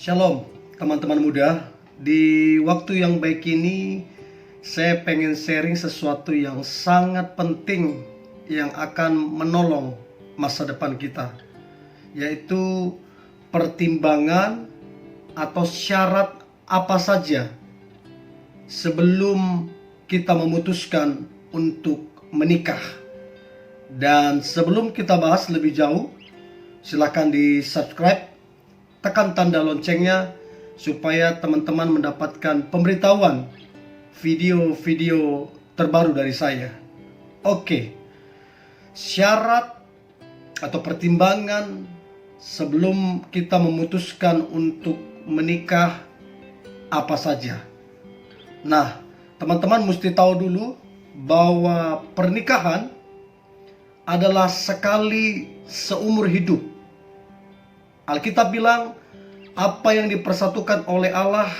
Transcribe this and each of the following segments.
Shalom teman-teman muda. Di waktu yang baik ini saya pengen sharing sesuatu yang sangat penting yang akan menolong masa depan kita, yaitu pertimbangan atau syarat apa saja sebelum kita memutuskan untuk menikah. Dan sebelum kita bahas lebih jauh, silakan di subscribe, tekan tanda loncengnya supaya teman-teman mendapatkan pemberitahuan video-video terbaru dari saya. Oke, syarat atau pertimbangan sebelum kita memutuskan untuk menikah apa saja. Nah, teman-teman mesti tahu dulu bahwa pernikahan adalah sekali seumur hidup. Alkitab bilang, apa yang dipersatukan oleh Allah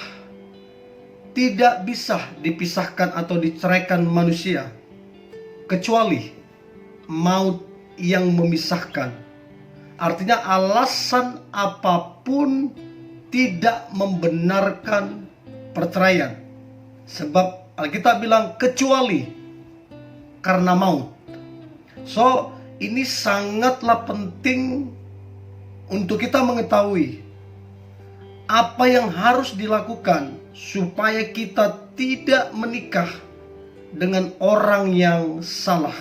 tidak bisa dipisahkan atau diceraikan manusia, kecuali maut yang memisahkan. Artinya alasan apapun tidak membenarkan perceraian. Sebab Alkitab bilang kecuali karena maut. So, ini sangatlah penting untuk kita mengetahui apa yang harus dilakukan supaya kita tidak menikah dengan orang yang salah.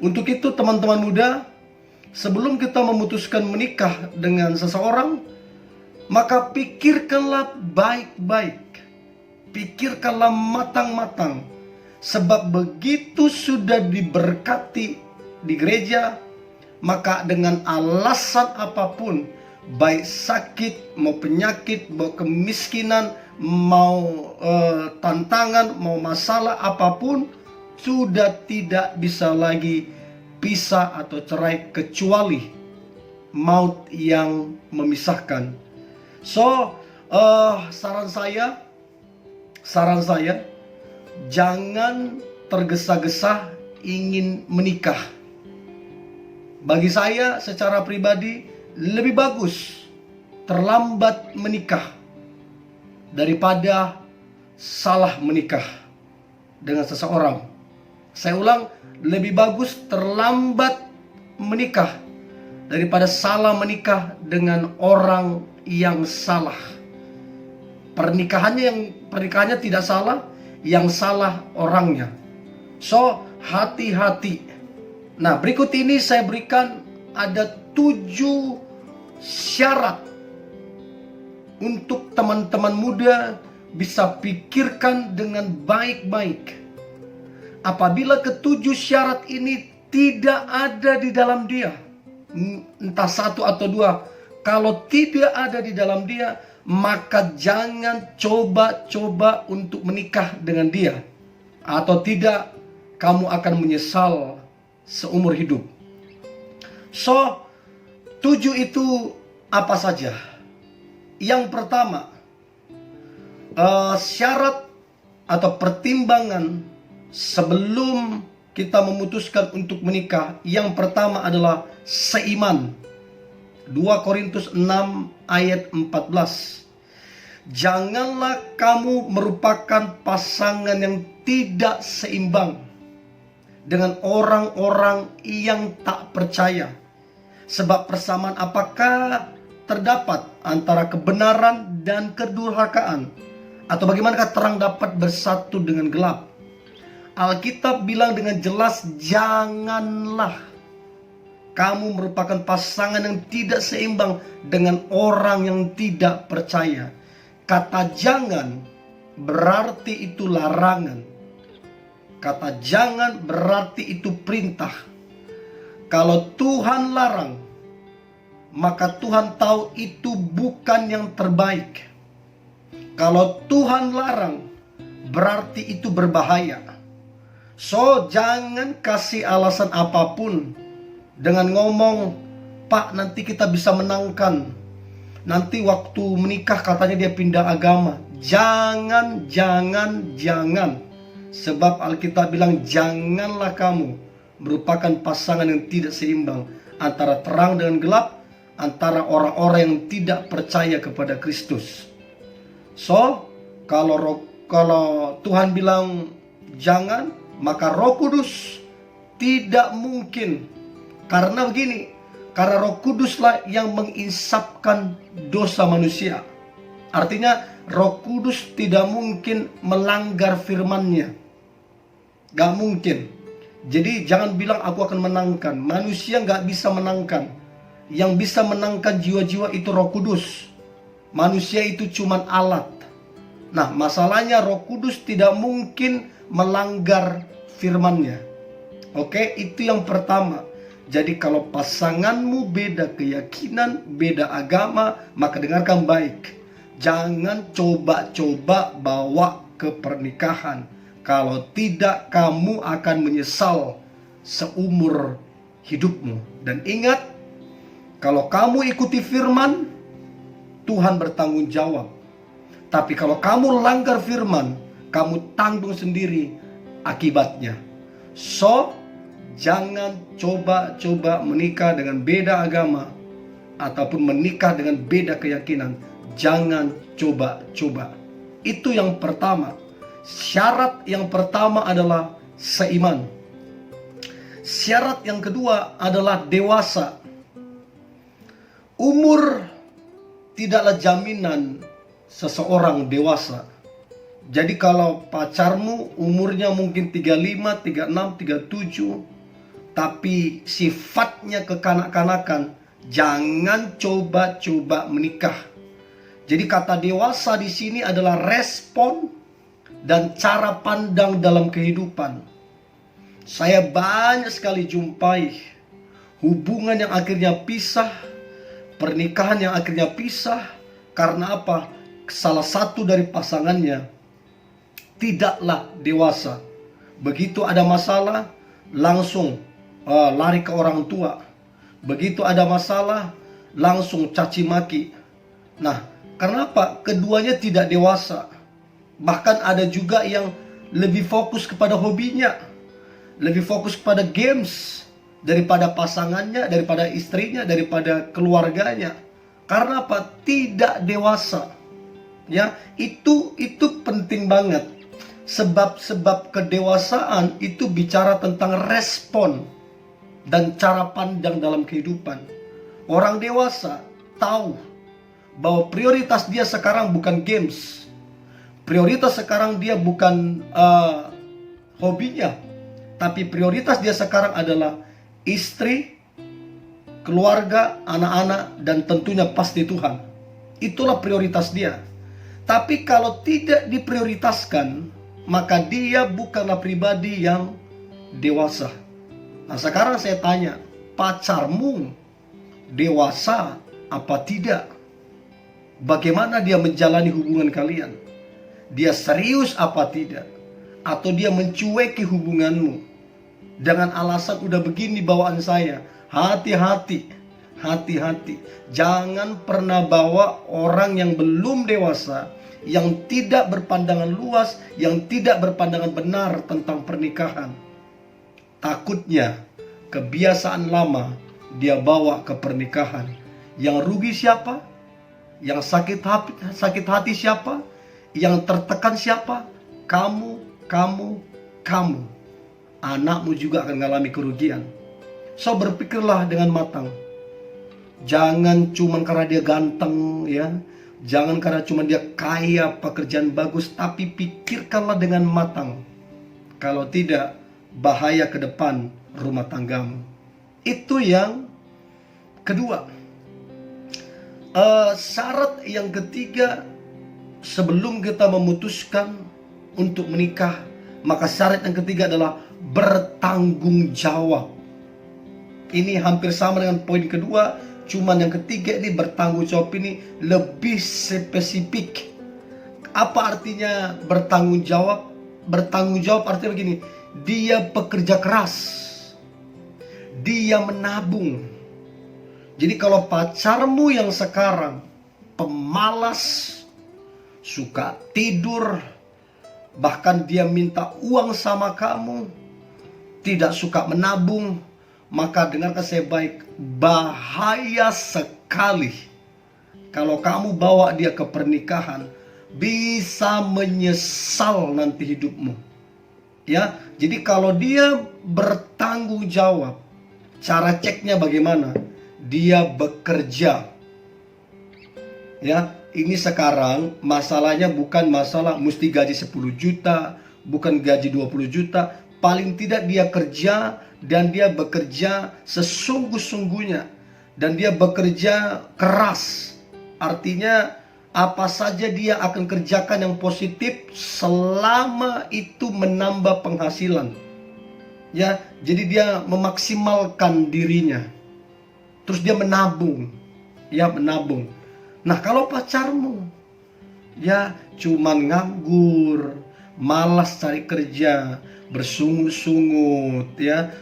Untuk itu teman-teman muda, sebelum kita memutuskan menikah dengan seseorang, maka pikirkanlah baik-baik. Pikirkanlah matang-matang. Sebab begitu sudah diberkati di gereja, maka dengan alasan apapun, baik sakit, mau penyakit, mau kemiskinan, mau tantangan, mau masalah apapun, sudah tidak bisa lagi pisah atau cerai kecuali maut yang memisahkan. So, saran saya, jangan tergesa-gesa ingin menikah. Bagi saya secara pribadi lebih bagus terlambat menikah daripada salah menikah dengan seseorang. Saya ulang, lebih bagus terlambat menikah daripada salah menikah dengan orang yang salah. Pernikahannya tidak salah, yang salah orangnya. So, hati-hati. Nah, berikut ini saya berikan ada 7 syarat untuk teman-teman muda bisa pikirkan dengan baik-baik. Apabila ketujuh syarat ini tidak ada di dalam dia, entah satu atau dua, kalau tidak ada di dalam dia, maka jangan coba-coba untuk menikah dengan dia. Atau tidak, kamu akan menyesal seumur hidup. So, 7 itu apa saja? Yang pertama, syarat atau pertimbangan sebelum kita memutuskan untuk menikah. Yang pertama adalah seiman. 2 Korintus 6 ayat 14. Janganlah kamu merupakan pasangan yang tidak seimbang dengan orang-orang yang tak percaya. Sebab persamaan apakah terdapat antara kebenaran dan kedurhakaan? Atau bagaimanakah terang dapat bersatu dengan gelap? Alkitab bilang dengan jelas, janganlah kamu merupakan pasangan yang tidak seimbang dengan orang yang tidak percaya. Kata jangan berarti itu larangan. Kata jangan berarti itu perintah. Kalau Tuhan larang, maka Tuhan tahu itu bukan yang terbaik. Kalau Tuhan larang, berarti itu berbahaya. So, jangan kasih alasan apapun dengan ngomong, Pak, nanti kita bisa menangkan. Nanti waktu menikah katanya dia pindah agama. Jangan. Sebab Alkitab bilang, janganlah kamu merupakan pasangan yang tidak seimbang antara terang dengan gelap, antara orang-orang yang tidak percaya kepada Kristus. So, kalau Tuhan bilang jangan, maka Roh Kudus tidak mungkin. Karena begini, karena Roh Kuduslah yang menginsapkan dosa manusia. Artinya Roh Kudus tidak mungkin melanggar firman-Nya. Gak mungkin. Jadi jangan bilang aku akan menangkan. Manusia gak bisa menangkan. Yang bisa menangkan jiwa-jiwa itu Roh Kudus. Manusia itu cuman alat. Nah, masalahnya Roh Kudus tidak mungkin melanggar firman-Nya. Oke, itu yang pertama. Jadi kalau pasanganmu beda keyakinan, beda agama, maka dengarkan baik. Jangan coba-coba bawa ke pernikahan. Kalau tidak, kamu akan menyesal seumur hidupmu. Dan ingat, kalau kamu ikuti firman, Tuhan bertanggung jawab. Tapi kalau kamu langgar firman, kamu tanggung sendiri akibatnya. So, jangan coba-coba menikah dengan beda agama ataupun menikah dengan beda keyakinan. Jangan coba-coba. Itu yang pertama. Syarat yang pertama adalah seiman. Syarat yang kedua adalah dewasa. Umur tidaklah jaminan seseorang dewasa. Jadi kalau pacarmu umurnya mungkin 35, 36, 37, tapi sifatnya kekanak-kanakan, jangan coba-coba menikah. Jadi kata dewasa di sini adalah respon dan cara pandang dalam kehidupan. Saya banyak sekali jumpai hubungan yang akhirnya pisah, pernikahan yang akhirnya pisah. Karena apa? Salah satu dari pasangannya tidaklah dewasa. Begitu ada masalah, langsung lari ke orang tua. Begitu ada masalah, langsung caci maki. Nah, kenapa? Keduanya tidak dewasa. Bahkan ada juga yang lebih fokus kepada hobinya, lebih fokus kepada games daripada pasangannya, daripada istrinya, daripada keluarganya. Karena apa? Tidak dewasa. Ya, itu penting banget. Sebab kedewasaan itu bicara tentang respon dan cara pandang dalam kehidupan. Orang dewasa tahu bahwa prioritas dia sekarang bukan games. Prioritas sekarang dia bukan hobinya, tapi prioritas dia sekarang adalah istri, keluarga, anak-anak, dan tentunya pasti Tuhan. Itulah prioritas dia. Tapi kalau tidak diprioritaskan, maka dia bukanlah pribadi yang dewasa. Nah, sekarang saya tanya, pacarmu dewasa apa tidak? Bagaimana dia menjalani hubungan kalian? Dia serius apa tidak? Atau dia mencueki hubunganmu dengan alasan udah begini bawaan saya? Hati-hati, hati-hati. Jangan pernah bawa orang yang belum dewasa, yang tidak berpandangan luas, yang tidak berpandangan benar tentang pernikahan. Takutnya kebiasaan lama dia bawa ke pernikahan. Yang rugi siapa? Yang sakit hati siapa? Yang tertekan siapa? Kamu. Anakmu juga akan mengalami kerugian. So, berpikirlah dengan matang. Jangan cuma karena dia ganteng, ya. Jangan karena cuma dia kaya, pekerjaan bagus, tapi pikirkanlah dengan matang. Kalau tidak, bahaya ke depan rumah tanggamu. Itu yang kedua. Syarat yang ketiga, sebelum kita memutuskan untuk menikah, maka syarat yang ketiga adalah bertanggung jawab. Ini hampir sama dengan poin kedua, cuman yang ketiga ini bertanggung jawab ini lebih spesifik. Apa artinya bertanggung jawab? Bertanggung jawab artinya begini, dia bekerja keras, dia menabung. Jadi kalau pacarmu yang sekarang pemalas, suka tidur, bahkan dia minta uang sama kamu, tidak suka menabung, maka dengarkan saya baik, bahaya sekali kalau kamu bawa dia ke pernikahan, bisa menyesal nanti hidupmu. Ya, jadi kalau dia bertanggung jawab, cara ceknya bagaimana? Dia bekerja. Ya, ini sekarang masalahnya bukan masalah mesti gaji 10 juta, bukan gaji 20 juta. Paling tidak dia kerja, dan dia bekerja sesungguh-sungguhnya, dan dia bekerja keras. Artinya apa saja dia akan kerjakan yang positif selama itu menambah penghasilan. Ya, jadi dia memaksimalkan dirinya. Terus dia menabung. Ya, menabung. Nah, kalau pacarmu ya cuman nganggur, malas cari kerja, bersungut-sungut, ya,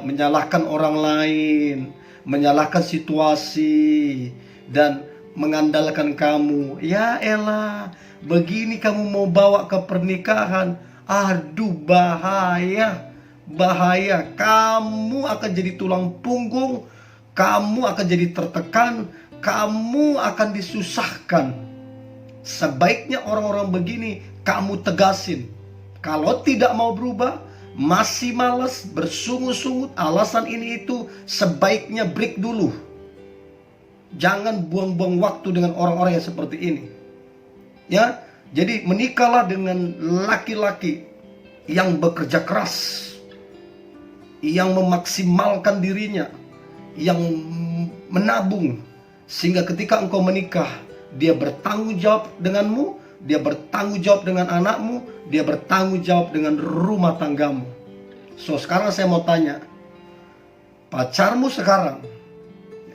menyalahkan orang lain, menyalahkan situasi, dan mengandalkan kamu, ya elah, begini kamu mau bawa ke pernikahan, aduh bahaya, bahaya, kamu akan jadi tulang punggung, kamu akan jadi tertekan, kamu akan disusahkan. Sebaiknya orang-orang begini kamu tegasin. Kalau tidak mau berubah, masih malas, bersungut-sungut, alasan ini itu, sebaiknya break dulu. Jangan buang-buang waktu dengan orang-orang yang seperti ini. Ya, jadi menikahlah dengan laki-laki yang bekerja keras, yang memaksimalkan dirinya, yang menabung, sehingga ketika engkau menikah, dia bertanggung jawab denganmu, dia bertanggung jawab dengan anakmu, dia bertanggung jawab dengan rumah tanggamu. So, sekarang saya mau tanya, pacarmu sekarang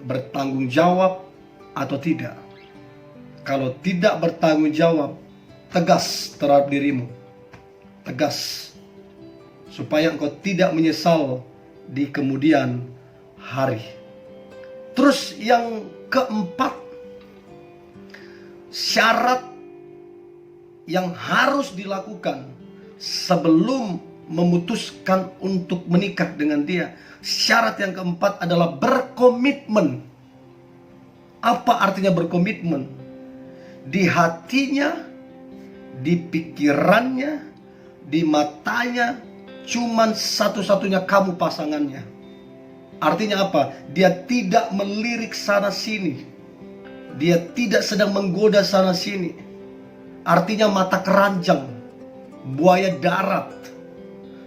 bertanggung jawab atau tidak? Kalau tidak bertanggung jawab, tegas terhadap dirimu. Tegas. Supaya engkau tidak menyesal di kemudian hari. Terus yang keempat, syarat yang harus dilakukan sebelum memutuskan untuk menikah dengan dia. Syarat yang keempat adalah berkomitmen. Apa artinya berkomitmen? Di hatinya, di pikirannya, di matanya, cuman satu-satunya kamu pasangannya. Artinya apa? Dia tidak melirik sana sini. Dia tidak sedang menggoda sana sini. Artinya mata keranjang, buaya darat.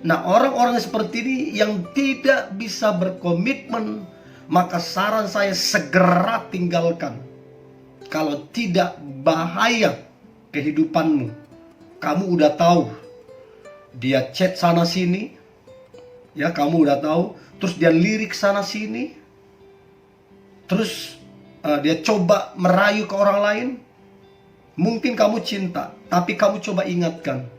Nah, orang-orang seperti ini yang tidak bisa berkomitmen, maka saran saya segera tinggalkan. Kalau tidak, bahaya kehidupanmu. Kamu udah tahu, dia chat sana sini, ya kamu udah tahu. Terus dia lirik sana sini, terus dia coba merayu ke orang lain. Mungkin kamu cinta, tapi kamu coba ingatkan.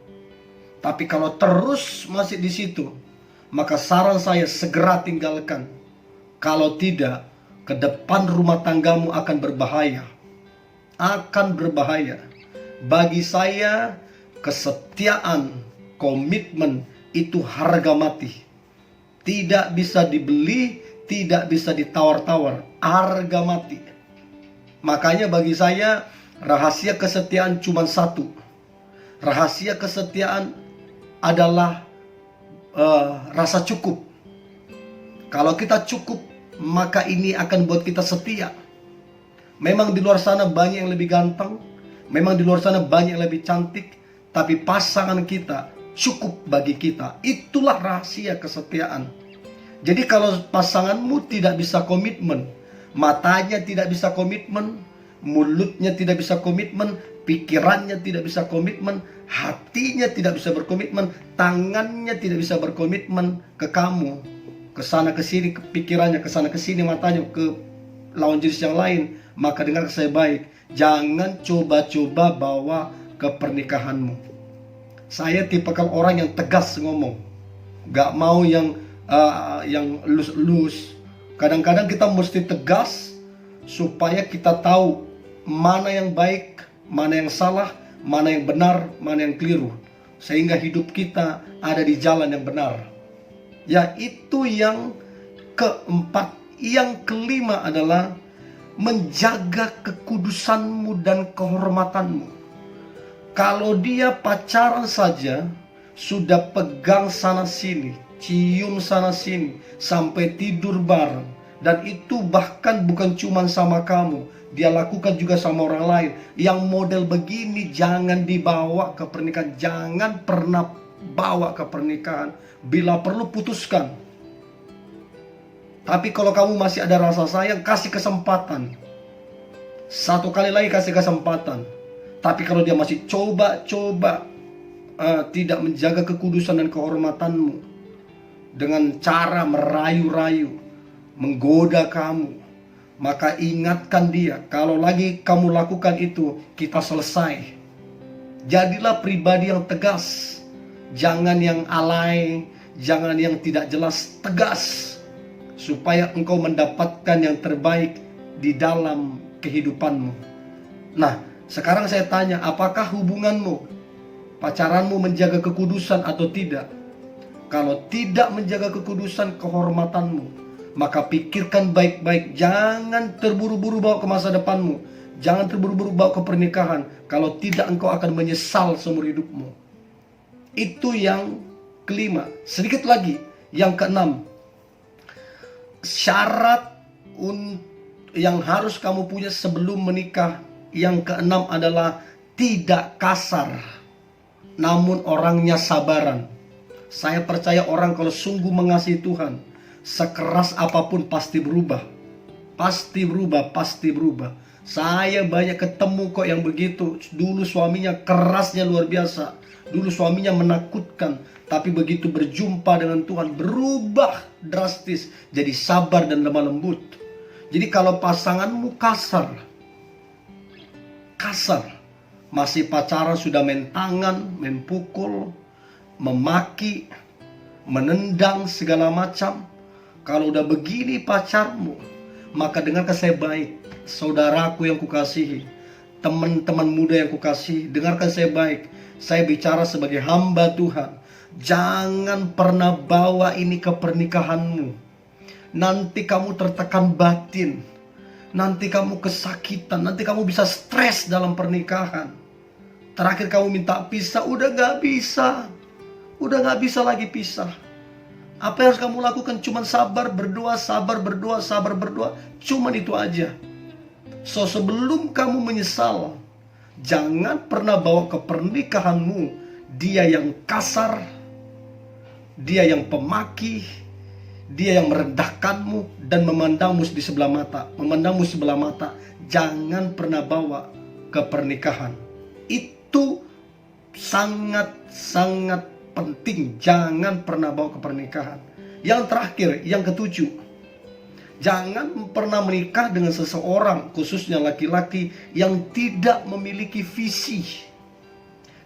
Tapi kalau terus masih di situ, maka saran saya segera tinggalkan. Kalau tidak, ke depan rumah tanggamu akan berbahaya. Akan berbahaya. Bagi saya, kesetiaan, komitmen itu harga mati. Tidak bisa dibeli, tidak bisa ditawar-tawar. Harga mati. Makanya bagi saya, rahasia kesetiaan cuma satu. Rahasia kesetiaan adalah rasa cukup. Kalau kita cukup, maka ini akan buat kita setia. Memang di luar sana banyak yang lebih ganteng, memang di luar sana banyak yang lebih cantik, tapi pasangan kita cukup bagi kita. Itulah rahasia kesetiaan. Jadi kalau pasanganmu tidak bisa komitmen, matanya tidak bisa komitmen, mulutnya tidak bisa komitmen, pikirannya tidak bisa komitmen, hatinya tidak bisa berkomitmen, tangannya tidak bisa berkomitmen ke kamu, ke sana ke sini, ke pikirannya ke sana ke sini, matanya ke lawan jenis yang lain, maka dengar saya baik, jangan coba-coba bawa ke pernikahanmu. Saya tipikal orang yang tegas ngomong, gak mau yang lus-lus. Kadang-kadang kita mesti tegas supaya kita tahu mana yang baik, mana yang salah, mana yang benar, mana yang keliru, sehingga hidup kita ada di jalan yang benar. Ya, itu yang keempat, yang kelima adalah menjaga kekudusanmu dan kehormatanmu. Kalau dia pacaran saja, sudah pegang sana sini, cium sana sini, sampai tidur bareng. Dan itu bahkan bukan cuma sama kamu, dia lakukan juga sama orang lain. Yang model begini jangan dibawa ke pernikahan. Jangan pernah bawa ke pernikahan. Bila perlu putuskan. Tapi kalau kamu masih ada rasa sayang, kasih kesempatan. Satu kali lagi kasih kesempatan. Tapi kalau dia masih coba-coba tidak menjaga kekudusan dan kehormatanmu dengan cara merayu-rayu, menggoda kamu, maka ingatkan dia, kalau lagi kamu lakukan itu, kita selesai. Jadilah pribadi yang tegas. Jangan yang alay, jangan yang tidak jelas, tegas. Supaya engkau mendapatkan yang terbaik di dalam kehidupanmu. Nah, sekarang saya tanya, apakah hubunganmu, pacaranmu menjaga kekudusan atau tidak? Kalau tidak menjaga kekudusan kehormatanmu, maka pikirkan baik-baik. Jangan terburu-buru bawa ke masa depanmu. Jangan terburu-buru bawa ke pernikahan. Kalau tidak, engkau akan menyesal seumur hidupmu. Itu yang kelima. Sedikit lagi, yang keenam. Syarat yang harus kamu punya sebelum menikah. Yang keenam adalah tidak kasar, namun orangnya sabaran. Saya percaya orang kalau sungguh mengasihi Tuhan, sekeras apapun pasti berubah. Pasti berubah, pasti berubah. Saya banyak ketemu kok yang begitu. Dulu suaminya kerasnya luar biasa. Dulu suaminya menakutkan. Tapi begitu berjumpa dengan Tuhan, berubah drastis. Jadi sabar dan lemah lembut. Jadi kalau pasanganmu kasar, masih pacaran sudah main tangan, main pukul, memaki, menendang segala macam. Kalau udah begini pacarmu, maka dengarkan saya baik, saudaraku yang kukasihi, teman-teman muda yang kukasihi, dengarkan saya baik. Saya bicara sebagai hamba Tuhan. Jangan pernah bawa ini ke pernikahanmu. Nanti kamu tertekan batin. Nanti kamu kesakitan. Nanti kamu bisa stres dalam pernikahan. Terakhir kamu minta pisah, udah gak bisa. Udah gak bisa lagi pisah. Apa yang harus kamu lakukan? Cuman sabar, berdoa, sabar, berdoa, sabar, berdoa. Cuman itu aja. So, sebelum kamu menyesal, jangan pernah bawa ke pernikahanmu dia yang kasar, dia yang pemaki, dia yang merendahkanmu dan memandangmu di sebelah mata. Memandangmu sebelah mata. Jangan pernah bawa ke pernikahan. Itu sangat-sangat penting. Jangan pernah bawa ke pernikahan. Yang terakhir, yang ketujuh, jangan pernah menikah dengan seseorang, khususnya laki-laki, yang tidak memiliki visi.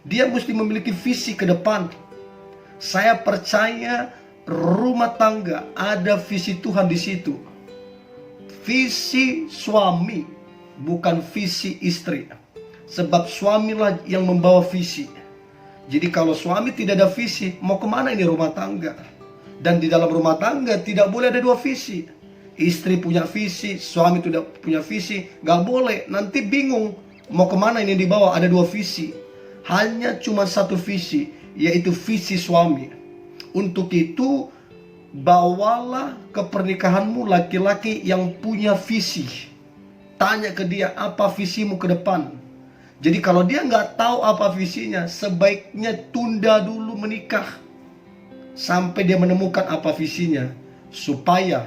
Dia mesti memiliki visi ke depan. Saya percaya rumah tangga ada visi Tuhan di situ. Visi suami, bukan visi istri. Sebab suamilah yang membawa visi. Jadi kalau suami tidak ada visi, mau kemana ini rumah tangga? Dan di dalam rumah tangga tidak boleh ada dua visi. Istri punya visi, suami tidak punya visi, gak boleh. Nanti bingung mau kemana ini dibawa, ada dua visi. Hanya cuma satu visi, yaitu visi suami. Untuk itu, bawalah ke pernikahanmu laki-laki yang punya visi. Tanya ke dia, apa visimu ke depan? Jadi kalau dia nggak tahu apa visinya, sebaiknya tunda dulu menikah sampai dia menemukan apa visinya, supaya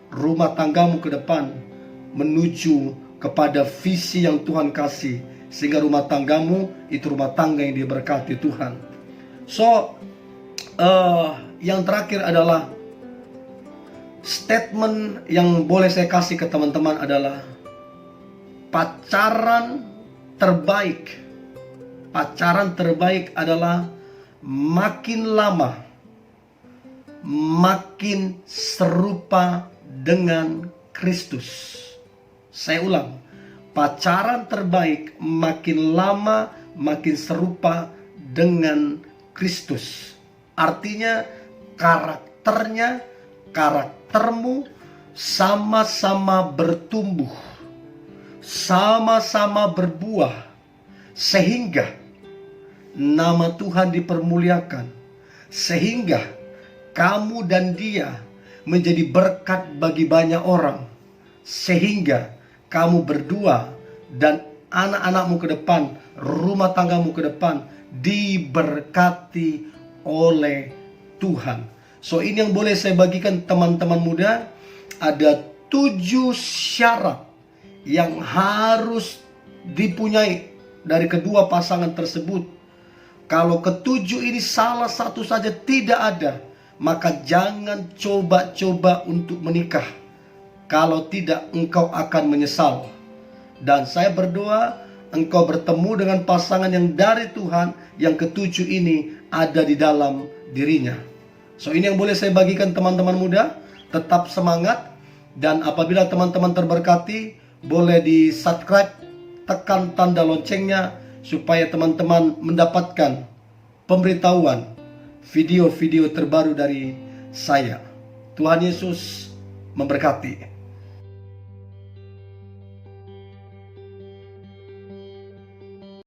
rumah tanggamu ke depan menuju kepada visi yang Tuhan kasih, sehingga rumah tanggamu itu rumah tangga yang diberkati Tuhan. So, yang terakhir adalah statement yang boleh saya kasih ke teman-teman adalah pacaran terbaik adalah makin lama makin serupa dengan Kristus. Saya ulang, pacaran terbaik makin lama makin serupa dengan Kristus. Artinya karakternya, karaktermu sama-sama bertumbuh, sama-sama berbuah, sehingga nama Tuhan dipermuliakan, sehingga kamu dan dia menjadi berkat bagi banyak orang, sehingga kamu berdua dan anak-anakmu ke depan, rumah tanggamu ke depan diberkati oleh Tuhan. So, ini yang boleh saya bagikan teman-teman muda. Ada 7 syarat yang harus dipunyai dari kedua pasangan tersebut. Kalau ketujuh ini salah satu saja tidak ada, maka jangan coba-coba untuk menikah. Kalau tidak, engkau akan menyesal. Dan saya berdoa engkau bertemu dengan pasangan yang dari Tuhan, yang ketujuh ini ada di dalam dirinya. So, ini yang boleh saya bagikan teman-teman muda. Tetap semangat. Dan apabila teman-teman terberkati, boleh di subscribe, tekan tanda loncengnya, supaya teman-teman mendapatkan pemberitahuan video-video terbaru dari saya. Tuhan Yesus memberkati.